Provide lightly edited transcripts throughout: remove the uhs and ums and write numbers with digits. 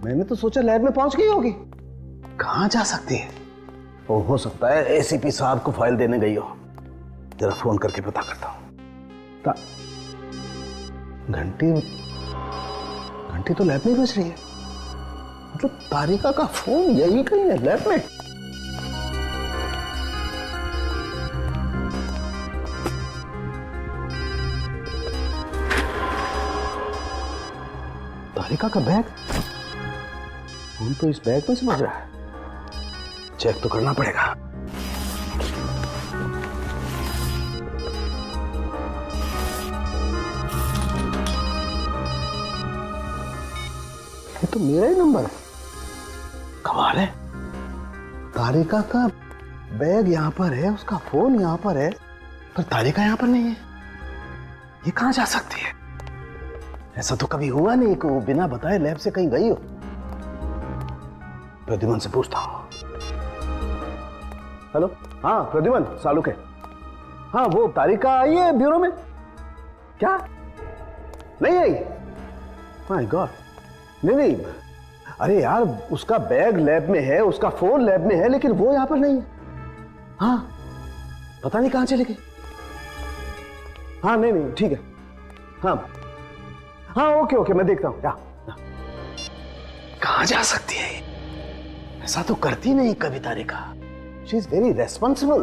मैंने तो सोचा लैब में पहुंच गई होगी। कहाँ जा सकती है? हो सकता है एसीपी साहब को फाइल देने गई हो। जरा फोन करके पता करता हूं। घंटी तो लैब में बज रही है। मतलब तारिका का फोन यही कहीं है लैब में। तारिका का बैग, फोन तो इस बैग में से बज रहा है। चेक तो करना पड़ेगा। ये तो मेरा ही नंबर है। कमाल है, तारिका का बैग यहां पर है, उसका फोन यहां पर है, पर तारिका यहां पर नहीं है। ये कहां जा सकती है? ऐसा तो कभी हुआ नहीं कि वो बिना बताए लैब से कहीं गई हो। प्रद्युमन से पूछता हूं। हेलो, हाँ प्रद्युमन, सालुक है। हाँ, वो तारिका आई है ब्यूरो में? क्या नहीं आई? माय गॉड, नहीं। अरे यार, उसका बैग लैब में है, उसका फोन लैब में है, लेकिन वो यहां पर नहीं है। हाँ, पता नहीं कहां चली गई। हाँ नहीं ठीक है। हाँ ओके मैं देखता हूं। कहां जा सकती है? ऐसा तो करती नहीं कभी Tarika. She is very responsible.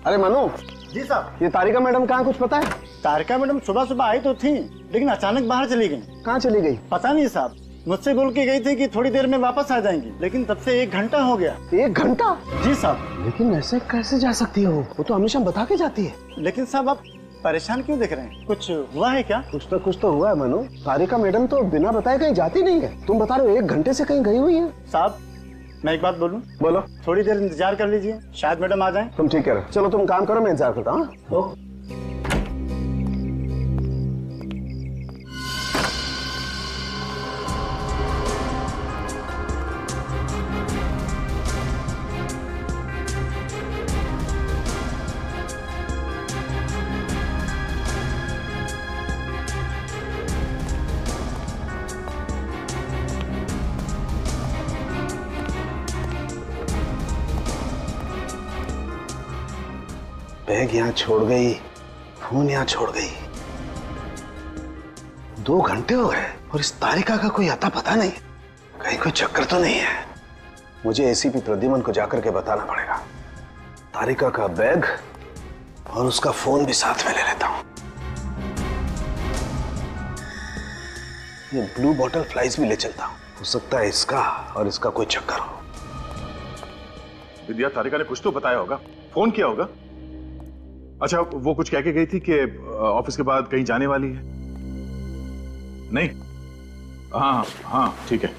अरे मनु। जी साहब। ये तारिका मैडम कहाँ, कुछ पता है? तारिका मैडम सुबह आई तो थी, लेकिन अचानक बाहर चली गई। कहाँ चली गई? पता नहीं साहब, मुझसे बोल के गई थी कि थोड़ी देर में वापस आ जाएंगी, लेकिन तब से 1 घंटा हो गया। 1 घंटा? जी साहब। लेकिन ऐसे कैसे जा सकती है? वो तो हमेशा बता के जाती है। लेकिन साहब, आप परेशान क्यों दिख रहे हैं? कुछ हुआ है क्या? कुछ तो हुआ है मनु। तारिका मैडम तो बिना बताए कहीं जाती नहीं है। तुम बता रहे हो 1 घंटे से कहीं गई हुई है। साहब, मैं एक बात बोलूं? बोलो। थोड़ी देर इंतजार कर लीजिए, शायद मैडम आ जाए। तुम ठीक कह रहे हो। चलो तुम काम करो, मैं इंतजार करता हूँ। बैग यहाँ छोड़ गई, फोन यहाँ छोड़ गई। 2 घंटे हो गए और इस तारिका का कोई आता पता नहीं। कहीं कोई चक्कर तो नहीं है। मुझे एसीपी प्रद्युमन को जाकर के बताना पड़ेगा। तारिका का बैग और उसका फोन भी साथ में ले लेता हूं। ये ब्लू बॉटल फ्लाइज भी ले चलता हूं। हो सकता है इसका और इसका कोई चक्कर हो। विद्या, तारिका ने कुछ तो बताया होगा, फोन किया होगा। अच्छा, वो कुछ कह के गई थी कि ऑफिस के बाद कहीं जाने वाली है? नहीं? हाँ ठीक है,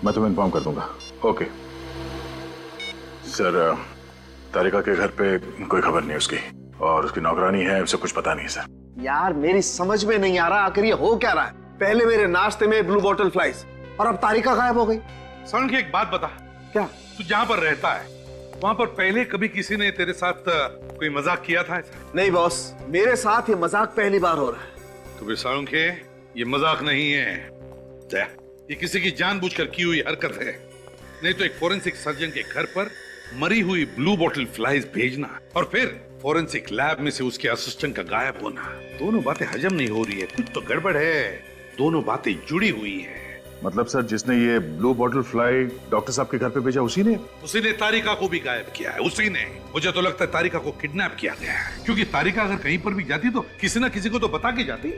मैं तुम्हें इन्फॉर्म कर दूंगा। ओके सर, तारिका के घर पे कोई खबर नहीं उसकी, और उसकी नौकरानी है, उसे कुछ पता नहीं सर। यार मेरी समझ में नहीं आ रहा, आखिर ये हो क्या रहा है? पहले मेरे नाश्ते में ब्लू बॉटल फ्लाइज और अब तारिका गायब हो गई। सरण की एक बात बता। क्या? तू जहाँ पर रहता है वहाँ पर पहले कभी किसी ने तेरे साथ कोई मजाक किया था ऐसा? नहीं बॉस, मेरे साथ ये मजाक पहली बार हो रहा है। तो फिर सरण के ये मजाक नहीं है, ये किसी की जानबूझकर की हुई हरकत है। नहीं तो एक फोरेंसिक सर्जन के घर पर मरी हुई ब्लू बॉटल फ्लाइज भेजना और फिर फोरेंसिक लैब में से उसके असिस्टेंट का गायब होना, दोनों बातें हजम नहीं हो रही है। कुछ तो गड़बड़ है। दोनों बातें जुड़ी हुई है। मतलब सर, जिसने ये ब्लू बॉटल फ्लाई डॉक्टर साहब के घर पे भेजा उसी ने तारिका को भी गायब किया है। उसी ने। मुझे तो लगता है तारिका को किडनैप किया गया है, क्योंकि तारिका अगर कहीं पर भी जाती तो किसी ना किसी को तो बता के जाती।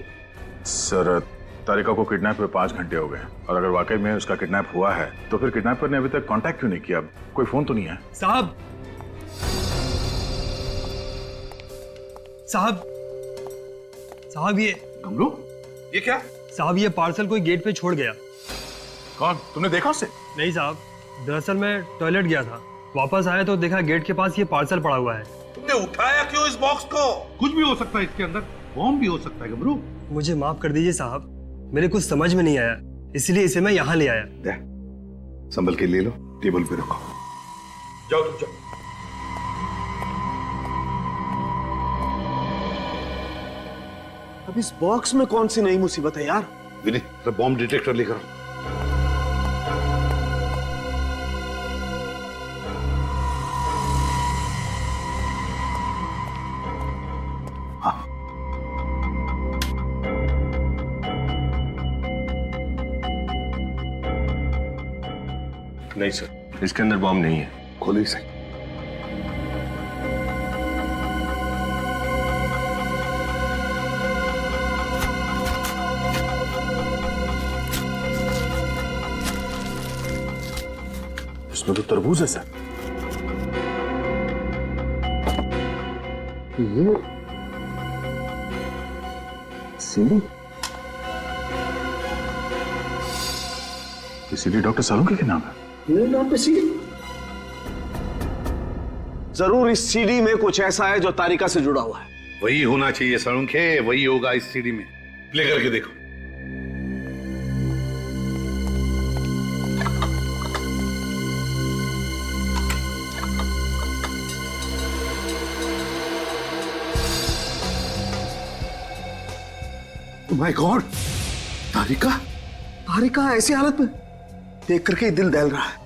सर, तारिका को किडनैप हुए 5 घंटे हो गए, और अगर वाकई में उसका किडनैप हुआ है तो फिर किडनैपर ने अभी तक कांटेक्ट क्यों नहीं किया? कोई फोन तो नहीं है? साहब ये गमलू, ये क्या? साहब, ये पार्सल कोई गेट पे छोड़ गया। कौन? तुमने देखा उसे? नहीं साहब, दरअसल मैं टॉयलेट गया था, वापस आया तो देखा गेट के पास ये पार्सल पड़ा हुआ है। तुमने उठाया क्यों इस बॉक्स को? कुछ भी हो सकता है इसके अंदर, बॉम्ब भी हो सकता है गमरू। मुझे माफ कर दीजिए साहब, मेरे कुछ समझ में नहीं आया, इसलिए इसे मैं यहाँ ले आया। संभल के ले लो, टेबल पे रखो। जाओ तुम जाओ। अब इस बॉक्स में कौन सी नई मुसीबत है यार? विनीत बॉम्ब डिटेक्टर लेकर आओ। नहीं सर, इसके अंदर बॉम्ब नहीं है। खोलिए सही। इसमें तो तरबूज है सर। ये सीढ़ी, सीढ़ी डॉक्टर सालुंखे के नाम है। मेरे नाम पे सीडी? जरूर इस सीडी में कुछ ऐसा है जो तारिका से जुड़ा हुआ है। वही होना चाहिए सालुंखे, वही होगा इस सीडी में। प्ले करके देखो। माय गॉड, तारिका! तारिका ऐसी हालत में देख करके ही दिल दहल रहा है।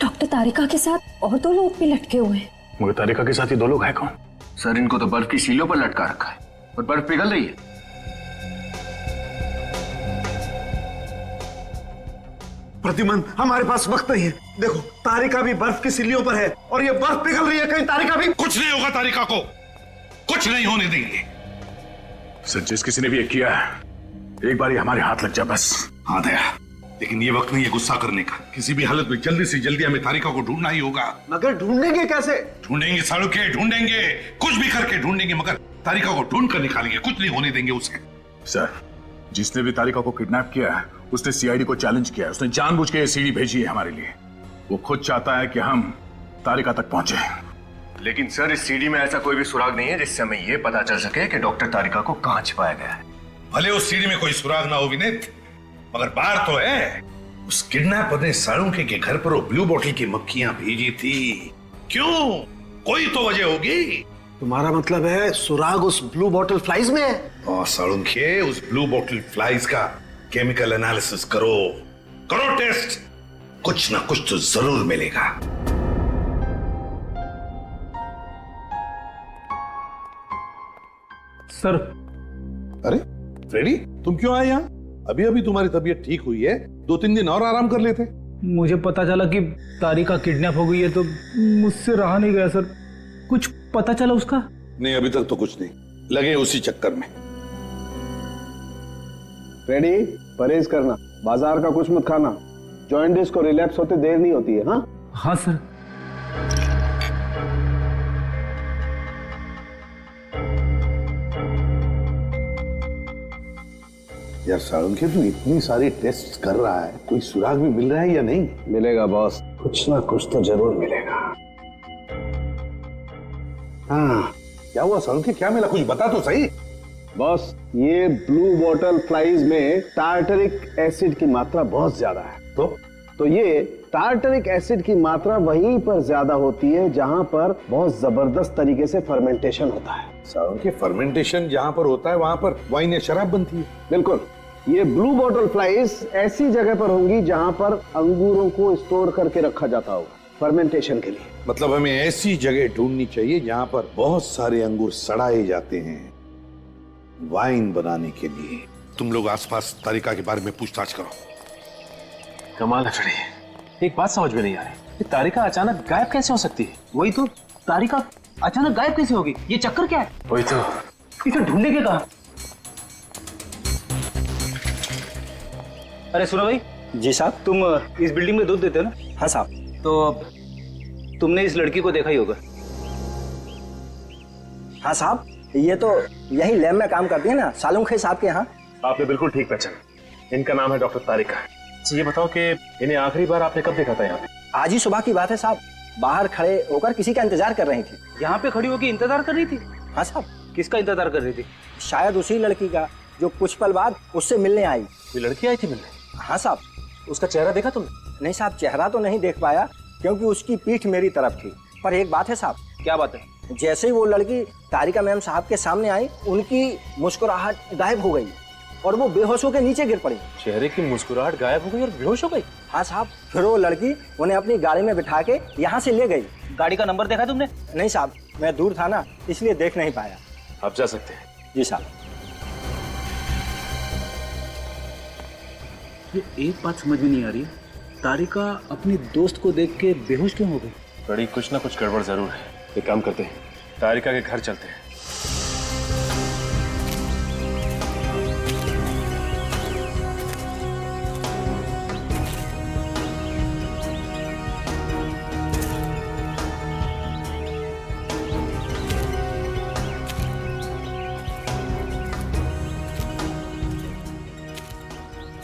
डॉक्टर तारिका के साथ और 2 लोग भी लटके हुए हैं। मगर तारिका के साथ ये 2 लोग हैं कौन? सर, इनको तो बर्फ की सीलों पर लटका रखा है और बर्फ पिघल रही है। प्रतिमन, हमारे पास वक्त नहीं है। देखो, तारिका भी बर्फ की सिल्लियों पर है और ये बर्फ पिघल रही है, कहीं तारिका भी। कुछ नहीं होगा तारिका को, कुछ नहीं होने देंगे। सर, जिस किसी ने भी ये किया है, एक बार ही हमारे हाथ लग जाए बस। हाँ दया, लेकिन ये वक्त नहीं है गुस्सा करने का। किसी भी हालत में जल्दी से जल्दी हमें तारिका को ढूंढना ही होगा। मगर ढूंढेंगे कैसे? ढूंढेंगे सालुखे, ढूंढेंगे, कुछ भी करके ढूंढेंगे, मगर तारिका को ढूंढ कर निकालेंगे। कुछ नहीं होने देंगे उसे। सर, जिसने भी तारिका को किडनैप किया है, उसने सीआईडी को चैलेंज किया है। उसने जानबूझ के ये सीडी भेजी है हमारे लिए। वो खुद चाहता है कि हम तारिका तक पहुंचे। लेकिन सर, इस सीडी में ऐसा कोई भी सुराग नहीं है जिससे हमें यह पता चल सके कि डॉक्टर तारिका को कहां छिपाया गया है। भले उस सीढ़ी में कोई सुराग ना हो विनीत, मगर बात तो है, उस किडनैपर ने सालुंखे के घर पर वो ब्लू बोतल की मक्खियां भेजी थी। क्यों? कोई तो वजह होगी। तुम्हारा मतलब है सुराग उस ब्लू बॉटल फ्लाइज में है? और सालुंखे, उस ब्लू बोतल फ्लाइज का केमिकल एनालिसिस करो, करो टेस्ट, कुछ ना कुछ तो जरूर मिलेगा। सर, अरे फ्रेडी, तुम क्यों आए यहाँ? अभी अभी तुम्हारी तबीयत ठीक हुई है, 2-3 दिन और आराम कर लेते। मुझे पता चला कि तारिका किडनैप हो गई है, तो मुझसे रहा नहीं गया सर। कुछ पता चला उसका? नहीं, अभी तक तो कुछ नहीं, लगे उसी चक्कर में। रेडी, परहेज करना, बाजार का कुछ मत खाना। जॉइंटिस को रिलैप्स होते देर नहीं होती है। हाँ हाँ सर। यार सालुंखे, तू इतनी सारी टेस्ट कर रहा है, कोई सुराग भी मिल रहा है या नहीं? मिलेगा बॉस, कुछ ना कुछ तो जरूर मिलेगा। हाँ, क्या हुआ सालुंखे, क्या मिला? कुछ बता तो सही। बॉस, ये ब्लू बॉटल फ्लाइज में टार्टरिक एसिड की मात्रा बहुत ज्यादा है। तो ये टार्टरिक एसिड की मात्रा वहीं पर ज्यादा होती है जहां पर बहुत जबरदस्त तरीके से फर्मेंटेशन होता है। सालुंखे, फर्मेंटेशन जहां पर होता है वहां पर वाइन या शराब बनती है। बिल्कुल, ये ब्लू बॉटल फ्लाइज ऐसी जगह पर होंगी जहां पर अंगूरों को स्टोर करके रखा जाता होगा फर्मेंटेशन के लिए। मतलब हमें ऐसी जगह ढूंढनी चाहिए जहां पर बहुत सारे अंगूर सड़ाए जाते हैं वाइन बनाने के लिए। तुम लोग आसपास तारिका के बारे में पूछताछ करो। कमाल है फ्रेडी, एक बात समझ में नहीं आ रही, तारिका अचानक गायब कैसे हो सकती है? वही तो, तारिका अचानक गायब कैसे होगी? ये चक्कर क्या है? वही तो, इसे ढूंढने के कहा। अरे सुनो भाई। जी साहब। तुम इस बिल्डिंग में दूध देते हो ना? हाँ साहब। तो तुमने इस लड़की को देखा ही होगा। हाँ साहब, ये तो यही लैब में काम करती है ना, सालुंखे साहब के यहाँ। आपने बिल्कुल ठीक पहचाना, इनका नाम है डॉक्टर तारिका। ये बताओ कि इन्हें आखिरी बार आपने कब देखा था यहाँ पे? आज ही सुबह की बात है साहब, बाहर खड़े होकर किसी का इंतजार कर रही थी। यहाँ पे खड़ी होकर इंतजार कर रही थी? हाँ साहब। किसका इंतजार कर रही थी? शायद उसी लड़की का जो कुछ पल बाद उससे मिलने आई। ये लड़की आई थी मिलने? हाँ साहब। उसका चेहरा देखा तुमने? नहीं साहब, चेहरा तो नहीं देख पाया क्योंकि उसकी पीठ मेरी तरफ थी। पर एक बात है साहब। क्या बात है? जैसे ही वो लड़की तारिका मैम साहब के सामने आई, उनकी मुस्कुराहट गायब हो गई। और वो बेहोश होकर नीचे गिर पड़ी। चेहरे की मुस्कुराहट गायब हो गई और बेहोश हो गई। हाँ साहब, फिर वो लड़की उन्हें अपनी गाड़ी में बिठा के यहाँ से ले गई। गाड़ी का नंबर देखा तुमने? नहीं साहब, मैं दूर था ना, इसलिए देख नहीं पाया। आप जा सकते हैं। जी साहब। ये एक बात समझ में नहीं आ रही, तारिका अपने दोस्त को देख के बेहोश क्यों हो गई? बड़ी कुछ ना कुछ गड़बड़ जरूर है। एक काम करते हैं, तारिका के घर चलते हैं।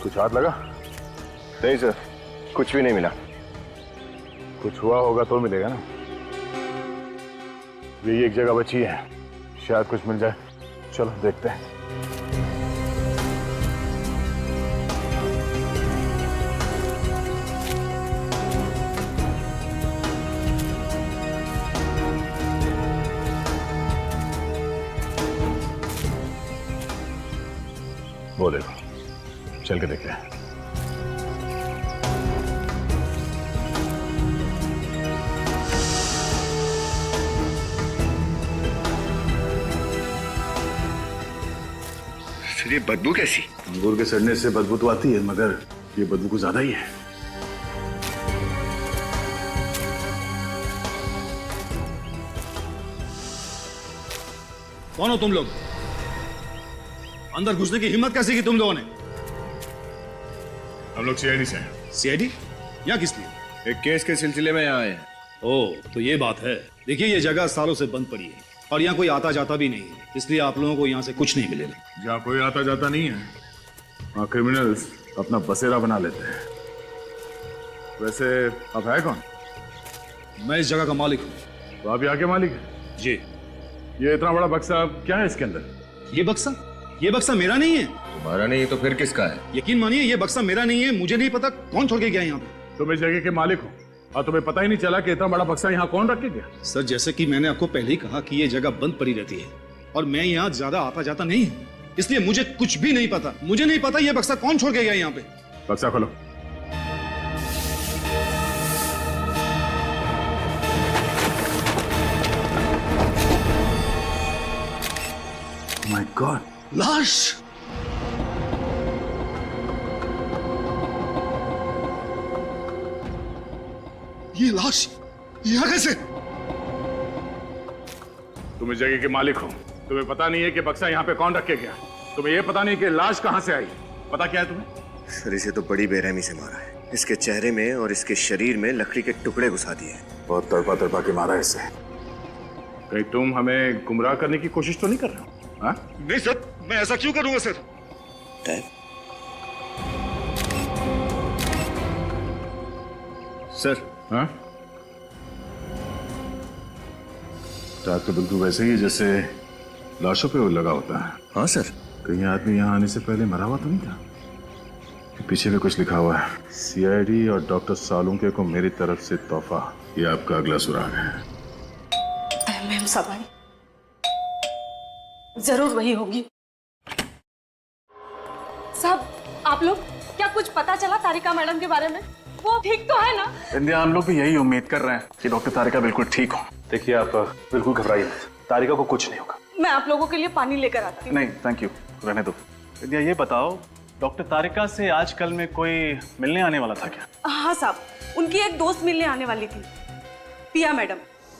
कुछ हाथ लगा? नहीं सर, कुछ भी नहीं मिला। कुछ हुआ होगा तो मिलेगा ना। यही एक जगह बची है, शायद कुछ मिल जाए। चलो देखते हैं। वो देखो, चल के देखते हैं। ये बदबू कैसी? अंगूर के सड़ने से बदबू तो आती है, मगर ये बदबू कुछ ज्यादा ही है। कौन हो तुम लोग? अंदर घुसने की हिम्मत कैसे की तुम लोगों ने? हम लोग सीआईडी से हैं। सीआईडी? यहाँ किस लिए? एक केस के सिलसिले में यहाँ आए हैं। ओह, तो ये बात है। देखिए, ये जगह सालों से बंद पड़ी है और यहाँ कोई आता जाता भी नहीं है, इसलिए आप लोगों को यहाँ से कुछ नहीं मिलेगा। जहाँ कोई आता जाता नहीं है, वहाँ क्रिमिनल्स अपना बसेरा बना लेते हैं। वैसे अब है कौन? मैं इस जगह का मालिक हूँ। तो आप यहाँ के मालिक हैं? जी। ये इतना बड़ा बक्सा क्या है इसके अंदर? ये बक्सा मेरा नहीं है। तुम्हारा नहीं तो फिर किसका है? यकीन मानिए, ये बक्सा मेरा नहीं है। मुझे नहीं पता कौन छोड़ के गया यहाँ पे। तुम इस जगह के मालिक हो और तुम्हें पता ही नहीं चला कि इतना बड़ा बक्सा यहाँ कौन रख के गया? सर, जैसे कि मैंने आपको पहले ही कहा कि ये जगह बंद पड़ी रहती है और मैं यहाँ ज्यादा आता जाता नहीं हूँ, इसलिए मुझे कुछ भी नहीं पता। मुझे नहीं पता ये बक्सा कौन छोड़ के गया यहाँ पे। बक्सा खोलो। माय गॉड, लाश! ये लाश यहाँ कैसे? तुम इस जगह के मालिक हो, तुम्हें पता नहीं है कि बक्सा यहाँ पे कौन रख के गया? तुम्हें यह पता नहीं कि लाश कहाँ से आई? पता क्या है तुम्हें? सर, इसे तो बड़ी बेरहमी से मारा है। इसके चेहरे में और इसके शरीर में लकड़ी के टुकड़े घुसा दिए हैं। बहुत तड़पा तड़पा के मारा है इसे। कहीं तुम हमें गुमराह करने की कोशिश तो नहीं कर रहे हो? हाँ? नहीं सर, मैं ऐसा क्यों करूंगा सर? सर। हाँ? टाक तो बिल्कुल वैसे ही जैसे लाशों पे लगा होता है। हाँ सर। कहीं आदमी यहाँ आने से पहले मरा हुआ तो नहीं था? पीछे में कुछ लिखा हुआ है, सीआईडी और डॉक्टर सालुंके को मेरी तरफ से तोहफा। ये आपका अगला सुराग है। मैम सवाई जरूर वही होगी। साहब, आप लोग क्या कुछ पता चला तारिका मैडम के बारे में? वो ठीक तो है ना? इंडिया, हम लोग भी यही उम्मीद कर रहे हैं कि डॉक्टर तारिका बिल्कुल ठीक हो। देखिए, आप बिल्कुल घबराइए मत, तारिका को कुछ नहीं होगा। मैं आप लोगों के लिए पानी लेकर आती हूँ। नहीं थैंक यू, रहने दो। इंडिया, ये बताओ, डॉक्टर तारिका से आजकल में कोई मिलने आने वाला था क्या? हाँ साहब, उनकी एक दोस्त मिलने आने वाली थी, पिया मैडम।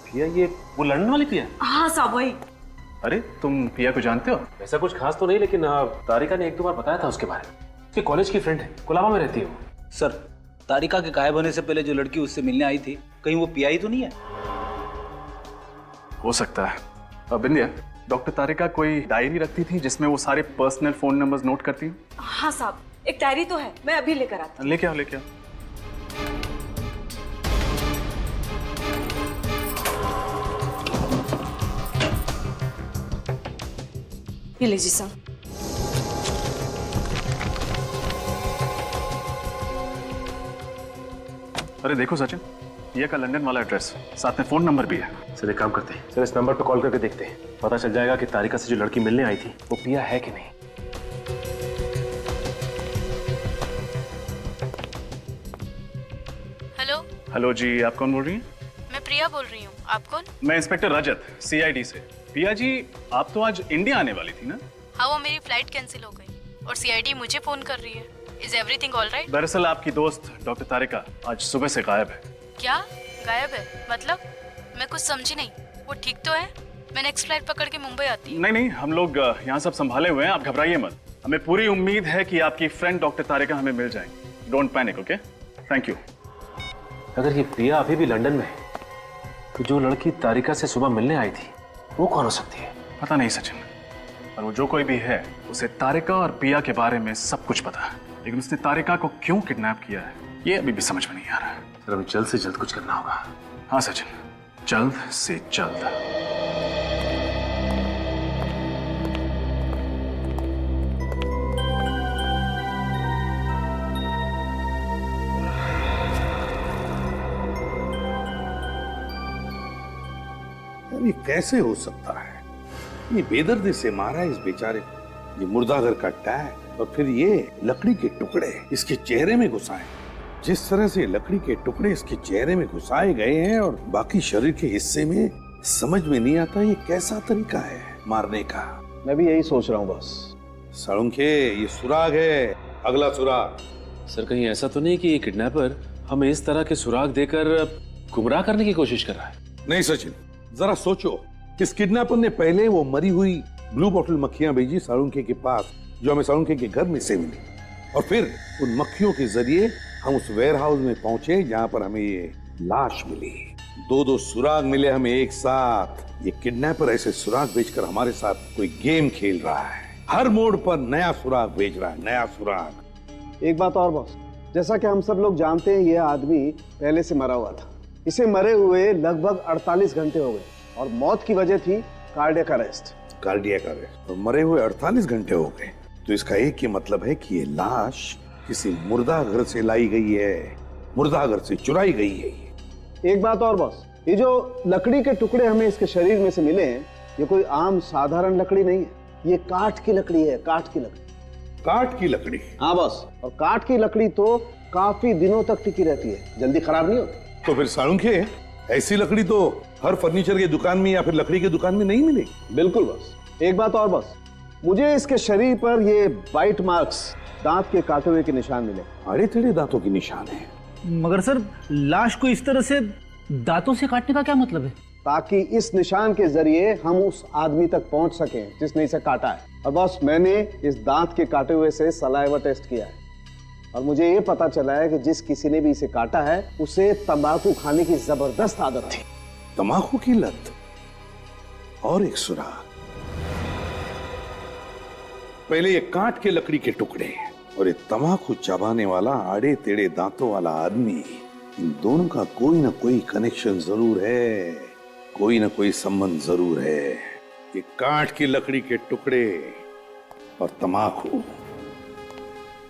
पिया? ये वो लंदन वाली पिया? हाँ साहब, वही। अरे, तुम पिया को जानते हो? ऐसा कुछ खास तो नहीं, लेकिन तारिका ने एक दो बार बताया था उसके बारे में। उसके कॉलेज की फ्रेंड है, कोलाबा में रहती है वो। सर, तारिका के गायब होने से पहले जो लड़की उससे मिलने आई थी, कहीं वो पिया ही तो नहीं है? हो सकता है। अब इंडिया, डॉक्टर तारिका कोई डायरी रखती थी जिसमें वो सारे पर्सनल फोन नंबर्स नोट करती हूँ? हाँ साहब, एक डायरी तो है, मैं अभी लेकर आती हूँ। लेके आओ, लेके आओ। ये लीजिए साहब। अरे देखो सचिन, पिया का लंदन वाला एड्रेस, साथ में फोन नंबर भी है। सर, एक काम करते हैं, सर इस नंबर पर कॉल करके देखते हैं, पता चल जाएगा कि तारिका से जो लड़की मिलने आई थी वो पिया है कि नहीं। हेलो जी, आप कौन बोल रही हैं? मैं प्रिया बोल रही हूँ। आप कौन? मैं इंस्पेक्टर रजत, सीआईडी से। प्रिया जी, आप तो आज इंडिया आने वाली थी ना? हाँ, वो मेरी फ्लाइट कैंसिल हो गई और सीआईडी मुझे फोन कर रही है। Is everything all right? दरअसल आपकी दोस्त डॉक्टर तारिका आज सुबह से गायब है। क्या गायब है? मतलब मैं कुछ समझी नहीं। वो ठीक तो है? मैं नेक्स्ट फ्लाइट पकड़ के मुंबई आती हूँ। नहीं, हम लोग यहाँ सब संभाले हुए हैं, आप घबराइए मत। हमें पूरी उम्मीद है कि आपकी फ्रेंड डॉक्टर तारिका हमें मिल जाएंगी। Don't panic, okay? Thank you. अगर ये प्रिया अभी भी लंदन में है तो जो लड़की तारिका से सुबह मिलने आई थी वो कौन हो सकती है? पता नहीं सचिन, पर वो जो कोई भी है उसे तारिका और प्रिया के बारे में सब कुछ पता है, लेकिन उसने तारिका को क्यों किडनैप किया है ये अभी भी समझ में नहीं आ रहा है। सर, हमें जल्द से जल्द कुछ करना होगा। हाँ सचिन, जल्द से जल्द। ये कैसे हो सकता है? ये बेदर्दी से मारा इस बेचारे को, ये मुर्दाघर का टैग और फिर ये लकड़ी के टुकड़े इसके चेहरे में घुसाए। जिस तरह से लकड़ी के टुकड़े इसके चेहरे में घुसाए गए हैं और बाकी शरीर के हिस्से में, समझ में नहीं आता ये कैसा तरीका है मारने का। मैं भी यही सोच रहा हूँ बस। साळुंखे, ये सुराग है, अगला सुराग। सर, कहीं ऐसा तो नहीं कि ये किडनैपर हमें इस तरह के सुराग देकर गुमराह करने की कोशिश कर रहा है? नहीं सचिन, जरा सोचो, इस किडनैपर ने पहले वो मरी हुई ब्लू बॉटल मक्खियां भेजी साळुंखे के पास, जो हमें साळुंखे के घर में से मिली, और फिर उन मक्खियों के जरिए हम उस वेयर हाउस में पहुंचे जहां पर हमें ये लाश मिली। दो सुराग मिले हमें एक साथ। ये किडनैपर ऐसे सुराग बेचकर हमारे साथ कोई गेम खेल रहा है। हर मोड़ पर नया सुराग बेच रहा है, नया सुराग। एक बात और बॉस, जैसा कि हम सब लोग जानते हैं, यह आदमी पहले से मरा हुआ था। इसे मरे हुए लगभग 48 घंटे हो गए और मौत की वजह थी कार्डियक अरेस्ट। Cardiac arrest? और मरे हुए 48 घंटे हो गए, तो इसका एक ही मतलब है कि ये लाश किसी मुर्दाघर से लाई गई है, मुर्दाघर से चुराई गई है। एक बात और बॉस, ये जो लकड़ी के टुकड़े हमें इसके शरीर में से मिले हैं, ये कोई आम साधारण लकड़ी नहीं है, ये काठ की लकड़ी है, काठ की लकड़ी। काठ की लकड़ी? हाँ बॉस, और काठ की लकड़ी तो काफी दिनों तक टिकी रहती है, जल्दी खराब नहीं होती। तो फिर साळुंखे, ऐसी लकड़ी तो हर फर्नीचर की दुकान में या फिर लकड़ी की दुकान में नहीं मिलेगी। बिल्कुल बॉस। एक बात और बॉस, मुझे इसके शरीर पर ये बाइट मार्क्स, दांत के काटे हुए के निशान मिले। अड़े टेढ़े दांतों के निशान है। मगर सर, लाश को इस तरह से दांतों से काटने का क्या मतलब है? ताकि इस निशान के जरिए हम उस आदमी तक पहुंच सकें जिसने इसे काटा है। और बॉस, मैंने इस दांत के काटे हुए से सलाइवा टेस्ट किया है और मुझे ये पता चला है कि जिस किसी ने भी इसे काटा है उसे तंबाकू खाने की जबरदस्त आदत थी। तंबाकू की लत? और एक सुराग। पहले ये काट के लकड़ी के टुकड़े और ये तंबाकू चबाने वाला आड़े टेढ़े दांतों वाला आदमी, इन दोनों का कोई ना कोई कनेक्शन जरूर है, कोई ना कोई संबंध जरूर है। ये काट की लकड़ी के टुकड़े और तंबाकू,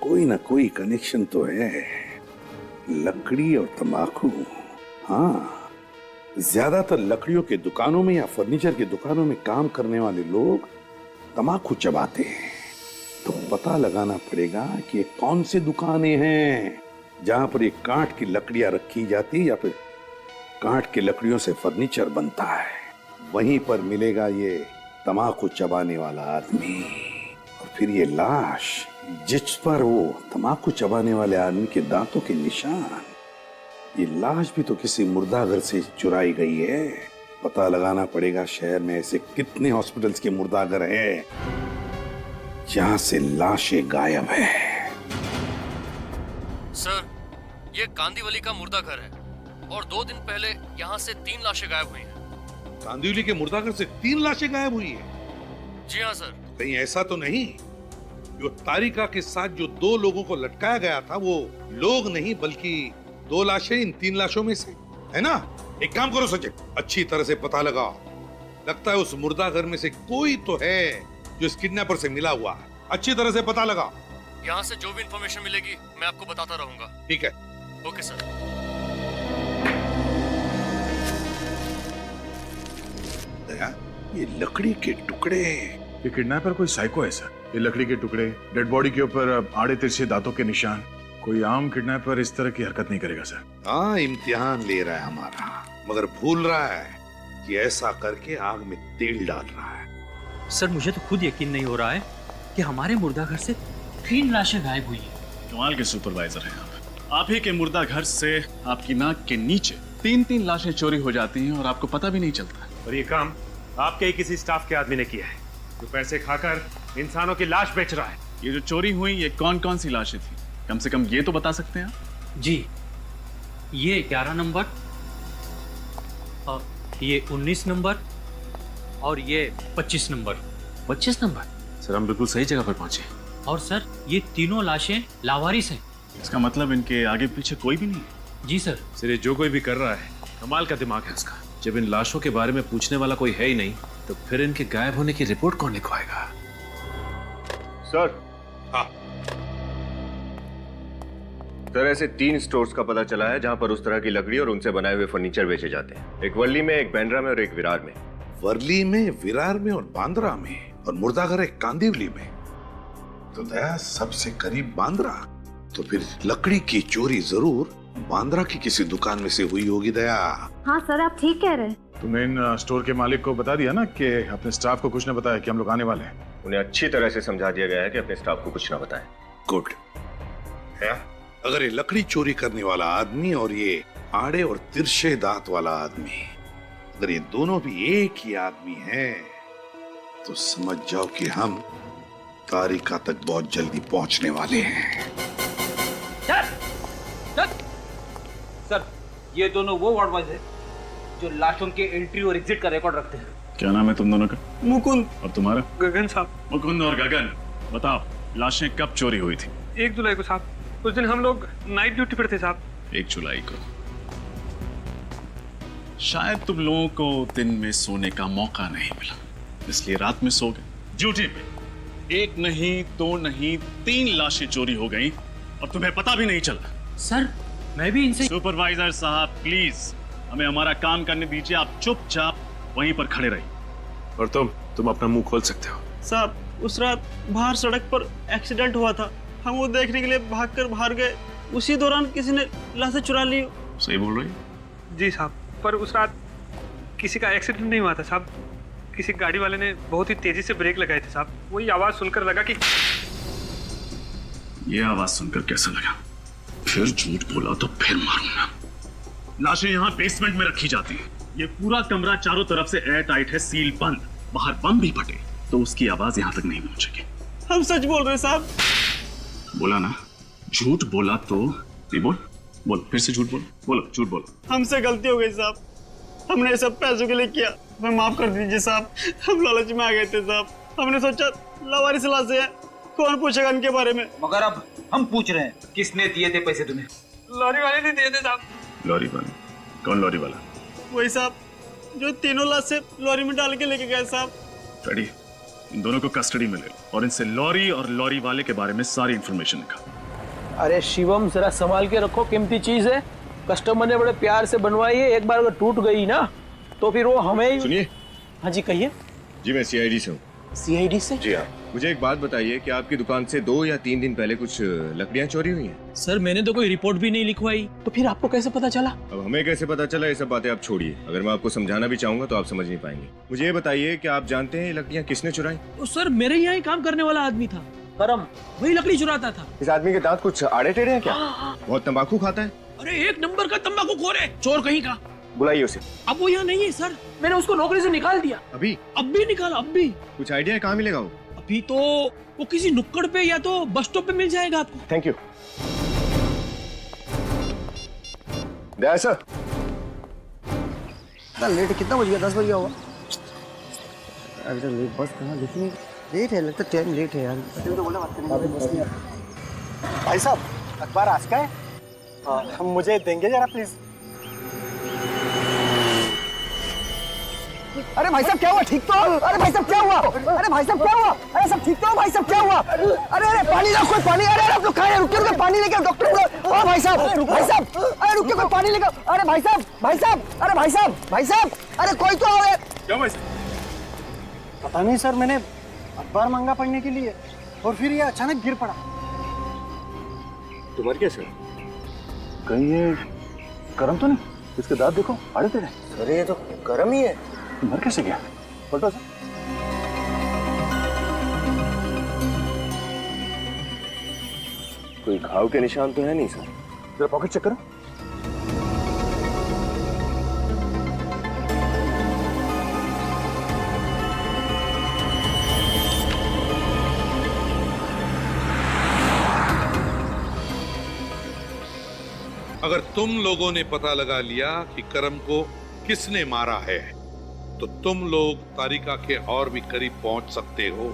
कोई ना कोई कनेक्शन तो है। लकड़ी और तंबाकू। हाँ, ज्यादातर लकड़ियों के दुकानों में या फर्नीचर की दुकानों में काम करने वाले लोग तंबाकू चबाते हैं। तो पता लगाना पड़ेगा कि ये कौन सी दुकानें हैं जहां पर ये काठ की लकड़ियां रखी जाती या फिर काठ की लकड़ियों से फर्नीचर बनता है। वहीं पर मिलेगा ये तंबाकू चबाने वाला आदमी और फिर ये लाश जिस पर वो तंबाकू चबाने वाले आदमी के दांतों के निशान। ये लाश भी तो किसी मुर्दाघर से चुराई गई है। पता लगाना पड़ेगा शहर में ऐसे कितने हॉस्पिटल्स के मुर्दाघर हैं जहां से लाशें गायब है। सर, ये कांदीवली का मुर्दाघर है और 2 दिन पहले यहाँ से 3 लाशें गायब हुई हैं। कांदिवली के मुर्दाघर से 3 लाशें गायब हुई हैं? जी हाँ सर। कहीं ऐसा तो नहीं जो तारिका के साथ जो 2 लोगों को लटकाया गया था वो लोग नहीं बल्कि 2 लाशें इन 3 लाशों में से है ना? एक काम करो सचिन, अच्छी तरह से पता लगाओ। लगता है उस मुर्दाघर में से कोई तो है जो इस किडनैपर से मिला हुआ है। अच्छी तरह से पता लगाओ। यहाँ से जो भी इंफॉर्मेशन मिलेगी मैं आपको बताता रहूंगा। ठीक है। Okay sir. दया, ये लकड़ी के टुकड़े। ये किडनैपर कोई साइको है सर। ये लकड़ी के टुकड़े, डेड बॉडी के ऊपर आड़े तिरछे दांतों के निशान, कोई आम किडनैपर इस तरह की हरकत नहीं करेगा सर। हाँ, इम्तिहान ले रहा है हमारा, मगर भूल रहा है कि ऐसा करके आग में तेल डाल रहा है। सर मुझे तो खुद यकीन नहीं हो रहा है कि हमारे मुर्दाघर से 3 लाशें गायब हुई है। कमाल के सुपरवाइजर हैं आप ही के मुर्दा घर से आपकी नाक के नीचे 3-3 लाशें चोरी हो जाती हैं और आपको पता भी नहीं चलता। और ये काम आपके ही किसी स्टाफ के आदमी ने किया है जो पैसे खाकर इंसानों की लाश बेच रहा है। ये जो चोरी हुई ये कौन कौन सी लाशें थी, कम से कम ये तो बता सकते हैं आप? जी, ये 11 नंबर और ये 19 नंबर और ये 25 नंबर। 25 नंबर? सर हम बिल्कुल सही जगह पर पहुंचे। और सर ये तीनों लाशें लावारिस हैं। इसका मतलब इनके आगे पीछे कोई भी नहीं है? जी सर। सिर्फ जो कोई भी कर रहा है कमाल का दिमाग है इसका। जब इन लाशों के बारे में पूछने वाला कोई है ही नहीं तो फिर इनके गायब होने की रिपोर्ट कौन लिखवाएगा? सर। हाँ सर, ऐसे 3 स्टोर्स का पता चला है जहां पर उस तरह की लकड़ी और उनसे बनाए हुए फर्नीचर बेचे जाते हैं। एक वर्ली में, एक बांद्रा में और एक विरार में। वर्ली में, विरार में और बांद्रा में, और मुर्दाघर एक कांदिवली में। तो दया सबसे करीब बांद्रा, तो फिर लकड़ी की चोरी जरूर बांद्रा की किसी दुकान में से हुई होगी दया। हाँ सर, आप ठीक कह रहे हैं। तुमने इन स्टोर के मालिक को बता दिया ना कि अपने स्टाफ को कुछ न बताया कि हम लोग आने वाले हैं? उन्हें अच्छी तरह से समझा दिया गया है कि अपने स्टाफ को कुछ ना बताएं। गुड है। अगर ये लकड़ी चोरी करने वाला आदमी और ये आड़े और तिरछे दांत वाला आदमी, अगर ये दोनों भी एक ही आदमी हैं, तो समझ जाओ कि हम तारिका तक बहुत जल्दी पहुंचने वाले हैं। सर, ये दोनों वो वार्ड बॉयज हैं जो लाशों के एंट्री और एग्जिट का रिकॉर्ड रखते हैं। क्या नाम है तुम दोनों का? मुकुंद। और तुम्हारा? गगन साहब। मुकुंद और गगन, बताओ लाशें कब चोरी हुई थी? 1 जुलाई को साहब। उस दिन हम लोग नाइट ड्यूटी पर थे साहब। 1 जुलाई को। शायद तुम लोगों को दिन में सोने का मौका नहीं मिला, इसलिए रात में सो गए। ड्यूटी पे 1 नहीं 2 नहीं 3 लाशें चोरी हो गई और तुम्हें पता भी नहीं चला। सर मैं भी इनसे। सुपरवाइजर साहब प्लीज हमें हमारा काम करने दीजिए, आप चुपचाप वहीं पर खड़े रहिए। और तुम अपना मुंह खोल सकते हो। साहब उस रात बाहर सड़क पर एक्सीडेंट हुआ था, हम वो देखने के लिए भागकर बाहर गए, उसी दौरान किसी ने लाशें चुरा ली। सही बोल रही है? जी साहब, पर उस रात किसी का एक्सीडेंट नहीं हुआ था साहब। किसी गाड़ी वाले ने बहुत ही तेजी से ब्रेक लगाए थे साहब। वही आवाज सुनकर लगा कि ये आवाज सुनकर कैसा लगा? फिर झूठ बोला तो फिर मारूंगा। लाशें यहाँ बेसमेंट में रखी जाती हैं। ये पूरा कमरा चारों तरफ से एयर टाइट है, सील बंद। बाहर बम भी फटे तो उसकी आवाज यहाँ तक नहीं पहुंचेगी। हम सच बोल रहे हैं साहब। बोला ना, झूठ बोला तो नहीं बोल। बोल, फिर से झूठ बोल। बोलो, झूठ बोलो। हमसे गलती हो गई साहब, हमने सब पैसों के लिए किया, हमें माफ कर दीजिए साहब। हम लालच में आ गए थे साहब, हमने सोचा लावारिस लाशें हैं, कौन पूछेगा इनके बारे में। मगर अब हम पूछ रहे हैं, किसने दिए थे पैसे तुम्हें? लॉरी वाले ने दिए थे साहब। लॉरी वाला? कौन लॉरी वाला? वही साहब जो तीनों लाशें लॉरी में डाल के लेके गए साहब। रेडी, इन दोनों को कस्टडी में ले लो और इनसे लॉरी और लॉरी वाले के बारे में सारी इंफॉर्मेशन निकालो। अरे शिवम जरा संभाल के रखो, कीमती चीज है। कस्टमर ने बड़े प्यार से बनवाई है, एक बार अगर टूट गई ना तो फिर वो हमें ही। सुनिए। हाँ जी कहिए। जी मैं सीआईडी से हूँ। सीआईडी से? जी हाँ। मुझे एक बात बताइए कि आपकी दुकान से 2 या 3 दिन पहले कुछ लकड़ियाँ चोरी हुई हैं? सर मैंने तो कोई रिपोर्ट भी नहीं लिखवाई, तो फिर आपको कैसे पता चला? अब हमें कैसे पता चला ये सब बातें आप छोड़िए। अगर मैं आपको समझाना भी चाहूंगा तो आप समझ नहीं पाएंगे। मुझे ये बताइए कि आप जानते हैं ये लकड़ियाँ किसने चुराई? तो सर मेरे यहाँ ही काम करने वाला आदमी था करम, वही लकड़ी चुराता था। इस आदमी के दांत कुछ आड़े टेढ़े हैं क्या? बहुत तंबाकू खाता है? अरे 1 नंबर का तंबाकूखोर है, चोर कहीं का। बुलाइए उसे। अब वो यहाँ नहीं है सर, मैंने उसको नौकरी से निकाल दिया। अभी? अब भी निकाला, अब भी। कुछ आइडिया है कहाँ मिलेगा वो? अभी तो वो किसी नुक्कड़ पे या तो बस स्टॉप पे मिल जाएगा आपको। Thank you. Daya sir. Late कितना बज गया? 10 बज गया होगा। अभी तो लेट बस कहाँ, लेकिन लेट है, लगता है टाइम लेट है यार। तो बोला बात करने भाई साहब, अखबार आज का है? हम मुझे देंगे जरा प्लीज। अरे भाई साहब क्या हुआ? ठीक तो? अरे भाई साहब क्या हुआ? अरे भाई साहब क्या हुआ? अरे सब ठीक तो? भाई साहब क्या हुआ? अरे अरे पानी लाओ, कोई पानी। अरे आप लोग खाए, रुकिए रुकिए, पानी लेके डॉक्टर को। ओ भाई साहब, भाई साहब, अरे रुकिए, कोई पानी लेके। अरे भाई साहब, भाई साहब, अरे भाई साहब, भाई साहब, अरे कोई तो आओ। क्या भाई साहब? पता नहीं सर, मैंने अखबार मांगा पढ़ने के लिए और फिर ये अचानक गिर पड़ा। तुम्हारी कैसे? कहीं ये करम तो नहीं? इसके दांत देखो, आड़े तेरे। अरे ये तो करम ही है। मर कैसे गया? पलटो से। कोई घाव के निशान तो है नहीं सर। जरा पॉकेट चेक करो। अगर तुम लोगों ने पता लगा लिया कि करम को किसने मारा है तो तुम लोग तारिका के और भी करीब पहुंच सकते हो।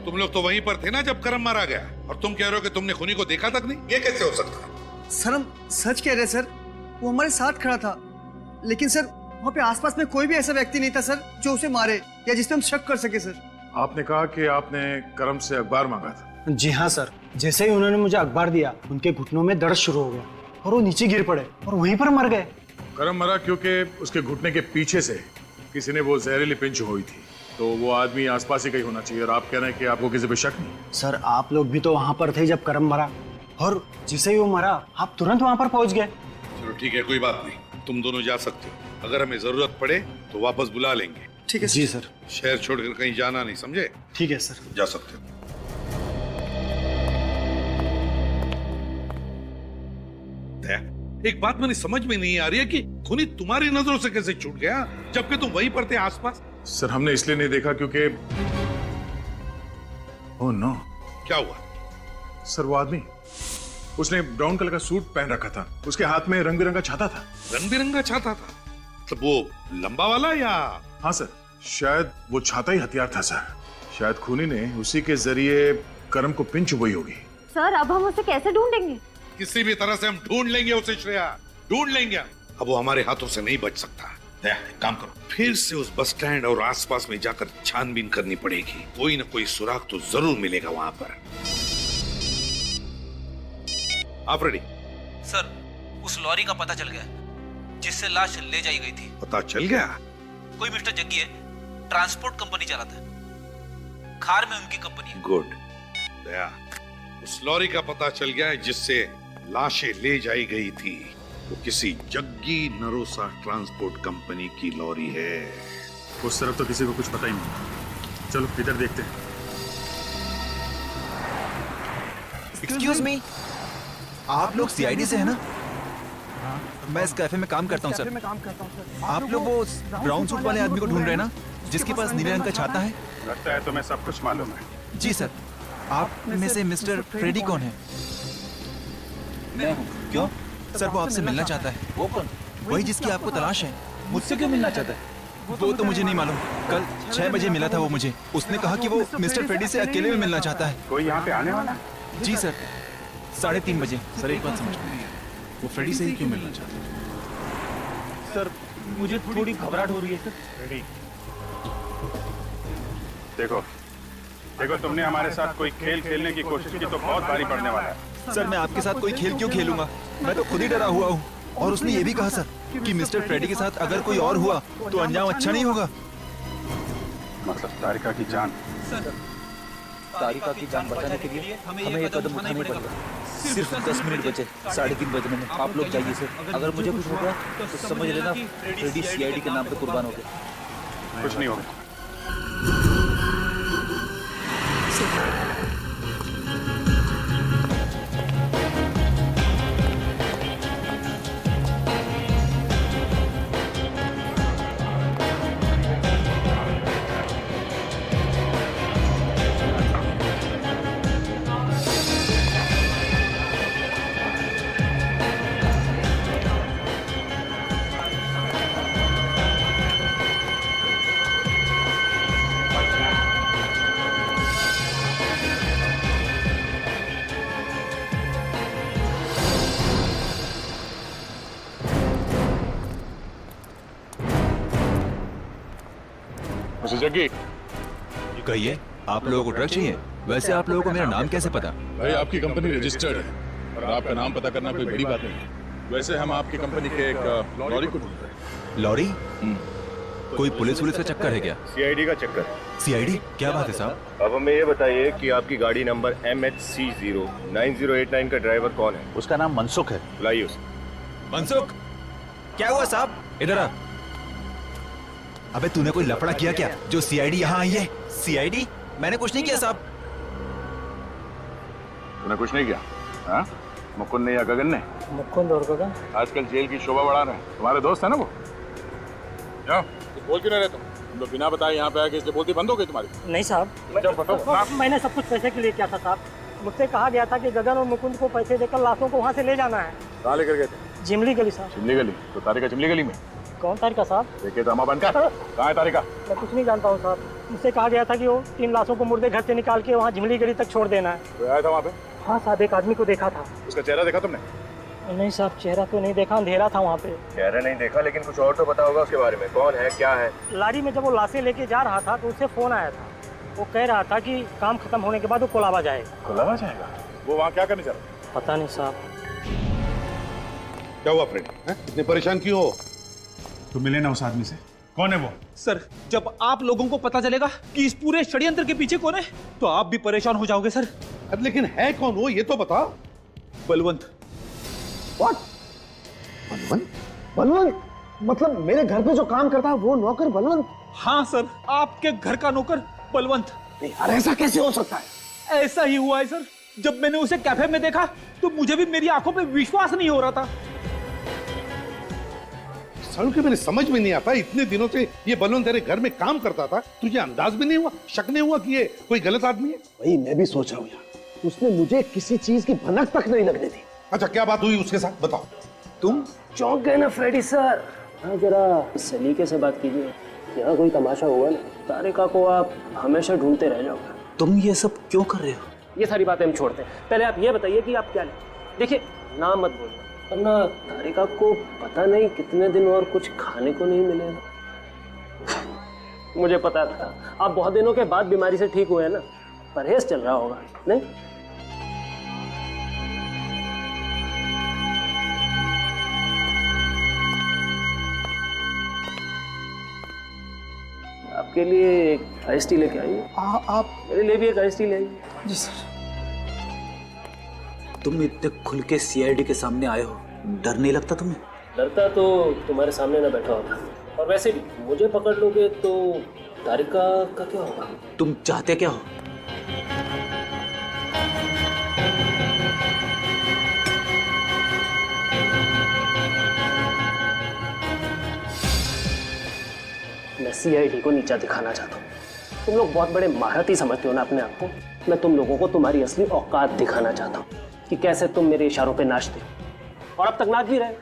तुम लोग तो वहीं पर थे ना जब करम मारा गया, और तुम कह रहे हो कि तुमने खूनी को देखा तक नहीं? ये कैसे हो सकता है? सर हम सच कह रहे हैं सर, वो हमारे साथ खड़ा था, लेकिन सर वहाँ पे आसपास में कोई भी ऐसा व्यक्ति नहीं था सर जो उसे मारे या जिस पे हम शक कर सके सर। आपने कहा कि आपने करम से अखबार मांगा था। जी हाँ सर, जैसे ही उन्होंने मुझे अखबार दिया उनके घुटनों में दर्द शुरू हो गया और वो नीचे गिर पड़े और वहीं पर मर गए। करम मरा क्योंकि उसके घुटने के पीछे से किसी ने वो जहरीली पिंच हुई थी, तो वो आदमी आसपास ही कहीं होना चाहिए। और आप कह रहे हैं कि आपको किसी पे शक नहीं? सर आप लोग भी तो वहाँ पर थे जब करम मरा, और जैसे ही वो मरा आप तुरंत वहाँ पर पहुँच गए। चलो ठीक है, कोई बात नहीं, तुम दोनों जा सकते हो। अगर हमें जरूरत पड़े तो वापस बुला लेंगे। ठीक है जी सर। शहर छोड़कर कहीं जाना नहीं, समझे? ठीक है सर। जा सकते हो। एक बात मुझे समझ में नहीं आ रही है कि खूनी तुम्हारी नजरों से कैसे छूट गया जबकि तुम वहीं पर थे आसपास? सर हमने इसलिए नहीं देखा क्योंकि ओह नो। क्या हुआ? सर वो आदमी, उसने ब्राउन कलर का सूट पहन रखा था, उसके हाथ में रंग बिरंगा छाता था। रंग बिरंगा छाता था? मतलब वो लंबा वाला या? हाँ सर, शायद वो छाता ही हथियार था सर। शायद खूनी ने उसी के जरिए करम को पिन चुभई होगी। सर अब हम उसे कैसे ढूंढेंगे? किसी भी तरह से हम ढूंढ लेंगे उसे श्रेया, ढूंढ लेंगे। अब वो हमारे हाथों से नहीं बच सकता। काम करो, फिर से उस बस स्टैंड और आसपास में जाकर छानबीन करनी पड़ेगी। कोई ना कोई सुराग तो जरूर मिलेगा वहां पर। आप रेडी? सर उस लॉरी का पता चल गया जिससे लाश ले जाई गई थी। पता चल गया? कोई मिस्टर जग्गी है, ट्रांसपोर्ट कंपनी चलाता है, खार में उनकी कंपनी है। गुड दया, उस लॉरी का पता चल गया है जिससे लाशें ले जाई गई थी। वो किसी जग्गी नरोसा ट्रांसपोर्ट कंपनी की लॉरी है। उस तरफ तो किसी को कुछ पता ही नहीं। चलो इधर देखते हैं। एक्सक्यूज मी, आप लोग सीआईडी से है ना? मैं इस कैफे में काम करता हूँ सर। आप लोग वो ब्राउन सूट वाले आदमी को ढूंढ रहे हैं ना, जिसके पास नीले रंग का छाता है? लगता है तुम्हें सब कुछ मालूम है। जी सर। आप में से मिस्टर फ्रेडी कौन है? मैं हूँ। क्यों? सर वो आपसे मिलना चाहता है। वो कौन? वही जिसकी आपको तलाश है। मुझसे क्यों मिलना चाहता है? वो तो मुझे नहीं मालूम। कल 6 बजे मिला था वो मुझे। उसने कहा कि वो मिस्टर फ्रेडी से अकेले में मिलना चाहता है। कोई यहाँ पे आने वाला? जी सर, 3:30 बजे। सर एक बात समझ नहीं है, वो फ्रेडी से ही क्यों मिलना चाहते हैं? सर मुझे थोड़ी घबराहट हो रही है सर। देखो देखो, तुमने हमारे साथ कोई खेल खेलने की कोशिश की तो बहुत भारी पड़ने वाला है। सर मैं आपके साथ कोई खेल क्यों खेलूंगा? मैं तो खुद ही डरा हुआ हूँ। और उसने ये भी कहा सर कि मिस्टर फ्रेडी के साथ अगर कोई और हुआ तो अंजाम अच्छा नहीं होगा। मतलब तारिका की जान? तारिका की जान बचाने के लिए हमें ये कदम उठाने पड़ेगा। सिर्फ 10 मिनट बचे, 3:30 बजने में। आप लोग जाइए सर। अगर मुझे कुछ होगा तो समझ लेना फ्रेडी सीआईडी के नाम पे कुर्बान हो गया। कुछ नहीं होगा। जग्गी, कहिए, आप लोगों को ड्रग चाहिए? वैसे आप लोगों को मेरा नाम कैसे पता? भाई आपकी कंपनी रजिस्टर्ड है और आपका नाम पता करना कोई बड़ी बात नहीं है। वैसे हम आपकी कंपनी के एक लॉरी को ढूंढ रहे हैं। लॉरी? कोई पुलिस का चक्कर है क्या? सीआईडी का चक्कर। सीआईडी? क्या बात है साहब? अब हमें ये बताइए कि आपकी गाड़ी नंबर MHC09089 का ड्राइवर कौन है? उसका नाम मनसुख है। बुलाइए उसे। मनसुख, क्या हुआ साहब? इधर आ। अबे तूने कोई लफड़ा किया क्या जो सीआईडी यहाँ आई है? सीआईडी? मैंने कुछ नहीं किया साहब। तूने कुछ नहीं किया? हाँ? मुकुंद ने या गगन ने? मुकुंद और गगन आजकल जेल की शोभा बढ़ा रहे हैं। तुम्हारे दोस्त है ना वो? क्या? बोल क्यों नहीं रहे तुम लोग बिना बताए यहाँ पे आके इसलिए बोलती बंद हो गई तुम्हारी? नहीं साहब, मैंने सब कुछ पैसे के लिए किया था साहब। मुझसे कहा गया था कि गगन और मुकुंद को पैसे देकर लाशों को वहाँ से ले जाना है। कहाँ लेकर गए थे? जिमली गली साहब। चिमली गली? तो तारिका चिमली गली में? कौन तारिका साहब? देखिए तो बंद कर। कहाँ है तारिका? मैं कुछ नहीं जानता हूँ साहब। मुझसे कहा गया था कि वो 3 लाशों को मुर्दे घर से निकाल के वहाँ जिमली गली तक छोड़ देना है। तो आया था वहाँ पे? हाँ साहब, एक आदमी को देखा था। उसका चेहरा देखा तुमने? नहीं साहब, चेहरा तो नहीं देखा, अंधेरा था वहाँ पे। चेहरा नहीं देखा, लेकिन कुछ और तो पता होगा उसके बारे में। कौन है, क्या है? लारी में जब वो लाशें लेके जा रहा था तो उससे फोन आया था। वो कह रहा था कि काम खत्म होने के बाद वो कोलाबा जाएगा। कोलाबा जाएगा? वो वहाँ क्या करने जा रहा? पता नहीं साहब। क्या हुआ फ्रेंड? इतने परेशान क्यों हो? तुम मिले ना उस आदमी से? कौन है वो? सर, जब आप लोगों को पता चलेगा कि इस पूरे षड्यंत्र के पीछे कौन है तो आप भी परेशान हो जाओगे सर। अब लेकिन है कौन वो, ये तो बता। बलवंत। What? बलवंत? बलवंत? मतलब मेरे घर पे जो काम करता है वो नौकर बलवंत? हाँ सर, आपके घर का नौकर बलवंत। नहीं यार, ऐसा कैसे हो सकता है? ऐसा ही हुआ है सर। जब मैंने उसे कैफे में देखा तो मुझे भी मेरी आंखों पे विश्वास नहीं हो रहा था। सालों के मेरे समझ में नहीं आता, इतने दिनों से ये बलवंत तेरे घर में काम करता था, तुझे अंदाज भी नहीं हुआ, शक नहीं हुआ कि ये कोई गलत आदमी है? वही मैं भी सोच रहा हूँ यार। उसने मुझे किसी चीज की भनक तक नहीं लगने दी। अच्छा, क्या बात हुई उसके साथ, बताओ। तुम चौंक गए ना फ्रेडी सर? हाँ, जरा सलीके से बात कीजिए। यहाँ कोई तमाशा हुआ ना, तारिका को आप हमेशा ढूंढते रह जाओगे। तुम ये सब क्यों कर रहे हो? ये सारी बातें हम छोड़ते हैं, पहले आप ये बताइए कि आप क्या लें। देखिए, नाम मत बोलना, वरना तारिका को पता नहीं कितने दिन और कुछ खाने को नहीं मिलेगा। मुझे पता था आप बहुत दिनों के बाद बीमारी से ठीक हुए हैं ना, परहेज चल रहा होगा नहीं? आपके लिए एक आइस टी लेके आइए। आप मेरे लिए भी एक आइस टी ले आइए। जी सर। तुम इतने खुल के सीआईडी के सामने आए हो, डर नहीं लगता तुम्हें? डरता तो तुम्हारे सामने ना बैठा होता, और वैसे भी मुझे पकड़ लोगे तो तारिका का क्या होगा? तुम चाहते क्या हो? मैं सीआईडी को नीचा दिखाना चाहता हूँ। तुम लोग बहुत बड़े महारथी समझते हो ना अपने आप को। मैं तुम लोगों को तुम्हारी असली औकात दिखाना चाहता हूँ कि कैसे तुम मेरे इशारों पे नाचते हो, और अब तक नाच भी रहे।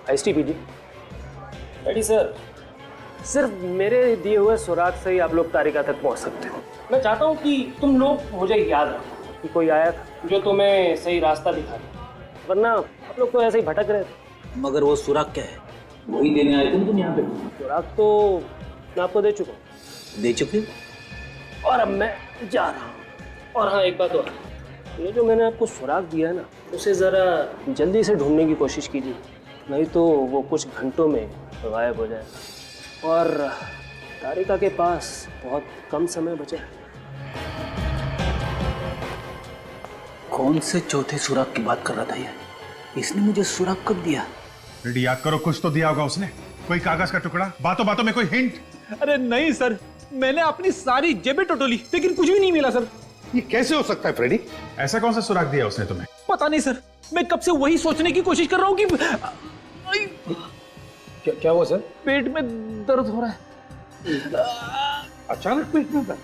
आइस टी पीजिए। Ready sir? सिर्फ मेरे दिए हुए सुराग से ही आप लोग तारिका तक पहुंच सकते हो। मैं चाहता हूं कि तुम लोग मुझे याद रखो कि कोई आया था जो तुम्हें सही रास्ता दिखा दे, वरना आप लोग तो ऐसे ही भटक रहे थे। मगर वो सुराग क्या है? वही देने आए थे तुम यहाँ पे? सुराग तो मैं आपको दे चुका हूँ। दे चुके? और अब मैं जा रहा हूँ। और हाँ, एक बात और, ये जो मैंने आपको सुराग दिया है ना, उसे ज़रा जल्दी से ढूंढने की कोशिश कीजिए, नहीं तो वो कुछ घंटों में गायब हो जाएगा। और तारिका के पास बहुत कम समय बचा है। कौन से चौथे सुराग की बात कर रहा था ये? इसने मुझे सुराग कब दिया? रेडी, याद करो, कुछ तो दिया होगा उसने, कोई कागज का टुकड़ा, बातों बातों में कोई हिंट। अरे नहीं सर, मैंने अपनी सारी जेबें टटोली लेकिन कुछ भी नहीं मिला सर। ये कैसे हो सकता है फ्रेडी? ऐसा कौन सा सुराग दिया उसने तुम्हें? पता नहीं सर, मैं कब से वही सोचने की कोशिश कर रहा हूँ कि क्या हुआ सर? पेट में दर्द हो रहा है। अचानक पेट में दर्द?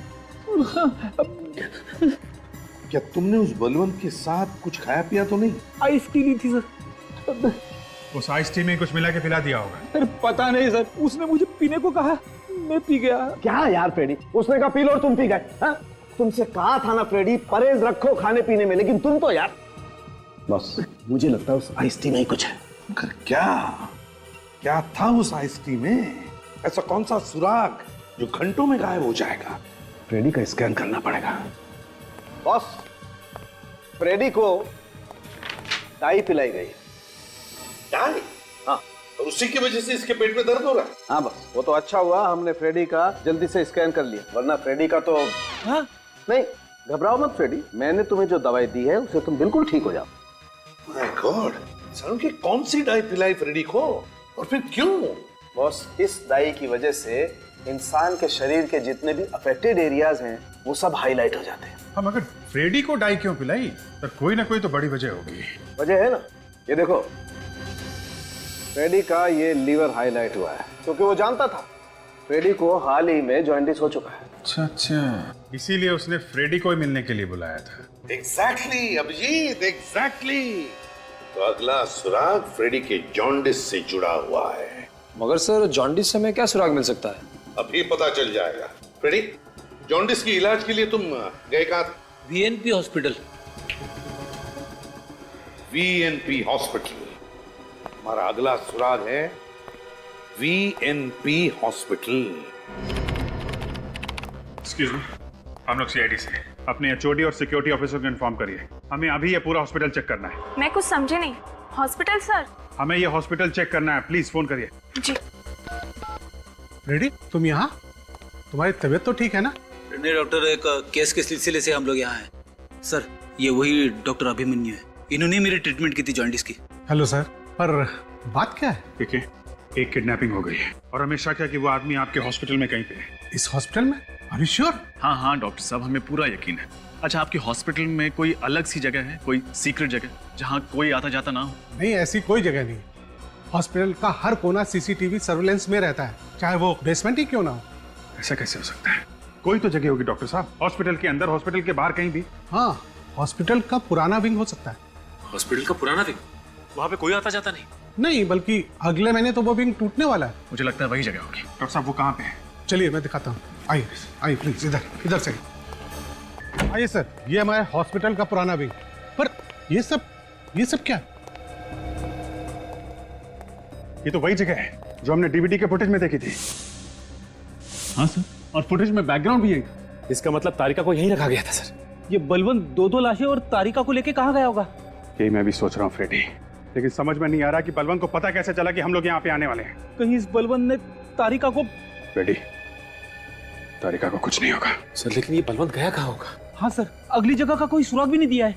क्या तुमने उस बलवंत के साथ कुछ खाया पिया तो नहीं? आइस टी ली थी सर। उस आइस टी में कुछ मिला के पिला दिया होगा। अरे पता नहीं सर, उसने मुझे पीने को कहा, मैं पी गया। क्या यार फ्रेडी, उसने कहा पी लो और तुम पी गए? हाँ? तुमसे कहा था ना फ्रेडी, परहेज रखो खाने पीने में, लेकिन तुम तो यार। बस मुझे लगता है उस आइस टी में ही कुछ है। मगर क्या था उस आइस टी में? ऐसा कौन सा सुराग जो घंटों में गायब हो जाएगा? फ्रेडी का स्कैन करना पड़ेगा। बॉस, फ्रेडी को टाई पिलाई गई। टाई? हाँ। तो और उसी की वजह से इसके पेट में दर्द हो रहा है। हाँ बस, वो तो अच्छा हुआ हमने फ्रेडी का जल्दी से स्कैन कर लिया, वरना फ्रेडी का तो हाँ? नहीं, घबराओ मत फ्रेडी, मैंने तुम्हें जो दवाई दी है उससे तुम बिल्कुल ठीक हो जाओ। माय गॉड, सालों की कौन सी डाई पिलाई फ्रेडी को, और फिर क्यों? बॉस, इस डाई की वजह से इंसान के शरीर के जितने भी अफेक्टेड एरियाज हैं वो सब हाईलाइट हो जाते हैं। हम अगर फ्रेडी को डाई क्यों पिलाई, तो कोई ना कोई तो बड़ी वजह होगी। वजह है ना, ये देखो, फ्रेडी का ये लीवर हाईलाइट हुआ है क्योंकि वो जानता था फ्रेडी को हाल ही में जॉन्डिस हो चुका है। अच्छा, इसीलिए उसने फ्रेडी को ही मिलने के लिए बुलाया था। Exactly Abhijeet, exactly. तो अगला सुराग फ्रेडी के जॉन्डिस से जुड़ा हुआ है। मगर सर, जॉन्डिस से हमें क्या सुराग मिल सकता है? अभी पता चल जाएगा। फ्रेडी, जॉन्डिस की इलाज के लिए तुम गए कहाँ? वीएनपी हॉस्पिटल। वीएनपी हॉस्पिटल। हमारा अगला सुराग है वीएनपी हॉस्पिटल। एक्सक्यूज मी, हम लोग सीआईडी से अपने एचओडी और सिक्योरिटी ऑफिसर को इन्फॉर्म करिए, हमें अभी ये पूरा हॉस्पिटल चेक करना है। मैं कुछ समझे नहीं। Hospital sir? हमें ये हॉस्पिटल चेक करना है, प्लीज फोन करिए। जी। रेडी, तुम यहाँ? तुम्हारी तबीयत तो ठीक है ना? नहीं डॉक्टर, एक केस के सिलसिले से हम लोग यहाँ हैं। सर, ये वही डॉक्टर अभिमन्यु है, इन्होंने मेरी ट्रीटमेंट की थी जॉन्डिस की। हेलो सर, पर बात क्या है? ठीक है, एक किडनैपिंग हो गई है और हमें शक है कि वो आदमी आपके हॉस्पिटल में कहीं पे है। इस हॉस्पिटल में? अभी श्योर? हाँ हाँ डॉक्टर साहब, हमें पूरा यकीन है। अच्छा, आपके हॉस्पिटल में कोई अलग सी जगह है, कोई सीक्रेट जगह जहाँ कोई आता जाता ना हो? नहीं, ऐसी कोई जगह नहीं। हॉस्पिटल का हर कोना सीसीटीवी सर्विलेंस में रहता है, चाहे वो बेसमेंट ही क्यों ना हो। ऐसा कैसे हो सकता है? कोई तो जगह होगी डॉक्टर साहब, हॉस्पिटल के अंदर, हॉस्पिटल के बाहर, कहीं भी। हाँ, हॉस्पिटल का पुराना विंग हो सकता है। हॉस्पिटल का पुराना विंग? वहाँ पे कोई आता जाता नहीं? नहीं, बल्कि अगले महीने तो वो विंग टूटने वाला है। मुझे लगता है वही जगह होगी। डॉक्टर साहब, वो कहाँ पे है? चलिए मैं दिखाता हूँ, आइए आइए प्लीज, इधर से आइए सर। ये हमारे हॉस्पिटल का पुराना विंग, पर ये सब क्या है? ये तो वही जगह है जो हमने डीवीडी के फुटेज में देखी थी। हाँ सर, और फुटेज में बैकग्राउंड भी है। इसका मतलब तारिका को यहीं रखा गया था सर। ये बलवंत दो लाशें और तारिका को लेके कहाँ गया होगा? यही मैं भी सोच रहा हूँ फ्रेडी, लेकिन समझ में नहीं आ रहा कि बलवंत को पता कैसे चला कि हम लोग यहाँ पे आने वाले हैं। कहीं इस बलवंत ने तारिका को... फ्रेडी, तारिका को कुछ नहीं होगा। सर, लेकिन ये बलवंत गया कहाँ होगा? हाँ सर, अगली जगह का कोई सुराग भी नहीं दिया है।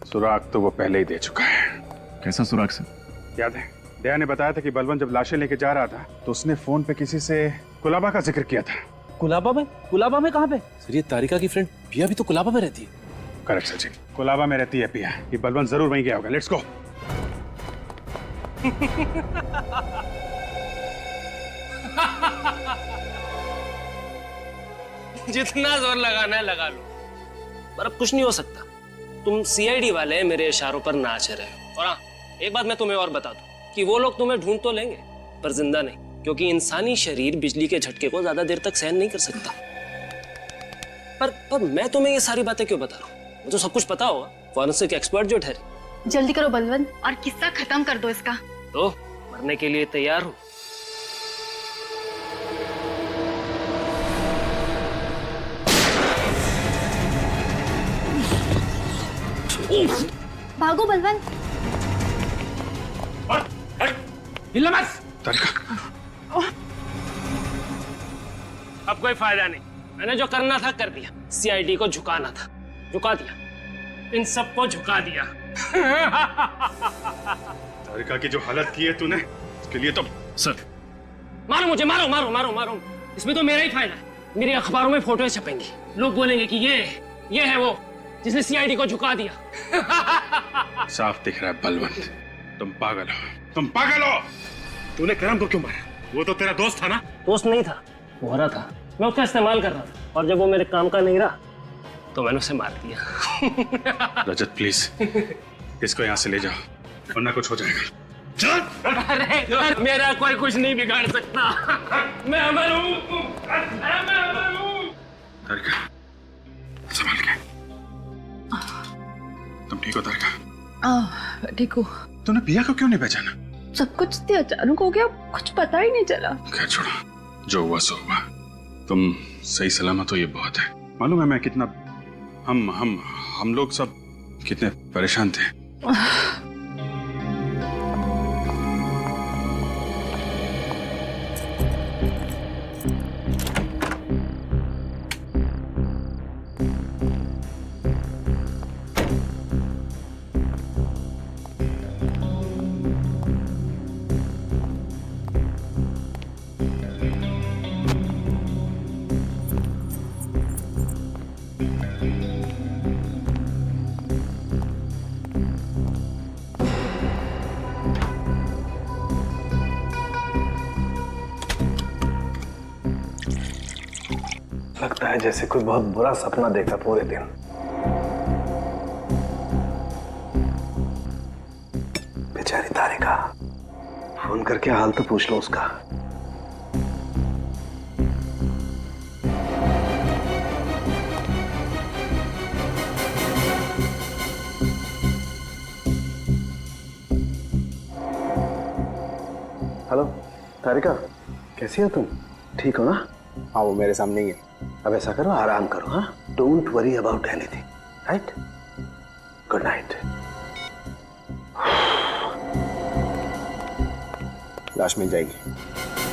सुराग तो वो पहले ही दे चुका है। कैसा सुराग सर? याद है, दया ने बताया था कि बलवंत जब लाशें लेके जा रहा था तो उसने फोन पे किसी से कुलाबा का जिक्र किया था। कुलाबा में? कुलाबा में कहाँ पे? सर, ये तारिका की फ्रेंड पिया भी तो कुलाबा में रहती है। करेक्ट सचिन, कुलाबा में रहती है पिया। ये बलवंत जरूर वहीं गया होगा। Let's go. जितना जोर लगाना है लगा लो, पर अब कुछ नहीं हो सकता। तुम सीआईडी वाले मेरे इशारों पर नाच रहे हो। और हाँ, एक बात मैं तुम्हें और बता दूं कि वो लोग तुम्हें ढूंढ तो लेंगे पर जिंदा नहीं, क्योंकि इंसानी शरीर बिजली के झटके को ज्यादा देर तक सहन नहीं कर सकता। पर मैं तुम्हें ये सारी बातें क्यों बता रहा हूँ? मुझे सब कुछ पता होगा, फॉरेंसिक एक्सपर्ट जो ठहरे। जल्दी करो बलवंत, और किस्सा खत्म कर दो इसका। तो मरने के लिए तैयार हो? भागो बलवंत। हिलना मत। तारिका, अब कोई फायदा नहीं, मैंने जो करना था कर दिया। सीआईडी को झुकाना था, झुका दिया। इन सबको झुका दिया। तारिका की जो हालत की है तूने, उसके लिए तो... सर, मारो मुझे, मारो मारो मारो मारो। इसमें तो मेरा ही फायदा है। मेरे अखबारों में फोटो छपेंगी, लोग बोलेंगे कि ये है वो जिसने सीआईडी को झुका दिया। साफ दिख रहा है बलवंत, तुम पागल हो, तुम पागल हो। तूने करम को क्यों मारा? वो तो तेरा दोस्त था ना? दोस्त नहीं था, मोहरा था। मैं उसका इस्तेमाल कर रहा था, और जब वो मेरे काम का नहीं रहा तो मैंने उसे मार दिया। रजत प्लीज, इसको यहाँ से ले जाओ, वरना कुछ हो जाएगा। चल। अरे मेरा कोई कुछ नहीं बिगाड़ सकता। मैं अमर हूँ। तारिका, संभाल के। तुम ठीक हो तारिका? ठीक हूँ। तूने पिया को क्यों नहीं पहचाना? सब कुछ इतने अचानक हो गया, कुछ पता ही नहीं चला। खैर छोड़ो, जो हुआ सो हुआ। तुम सही सलामत हो, ये बहुत है। मालूम है मैं कितना, हम लोग सब कितने परेशान थे। लगता है जैसे कोई बहुत बुरा सपना देखा पूरे दिन। बेचारी तारिका, फोन करके हाल तो पूछ लो उसका। हेलो तारिका, कैसी हो तुम? ठीक हो ना? हाँ, वो मेरे सामने ही है। अब ऐसा करो, आराम करो। हाँ, don't worry about anything, right? Good night. लाश मिल जाएगी।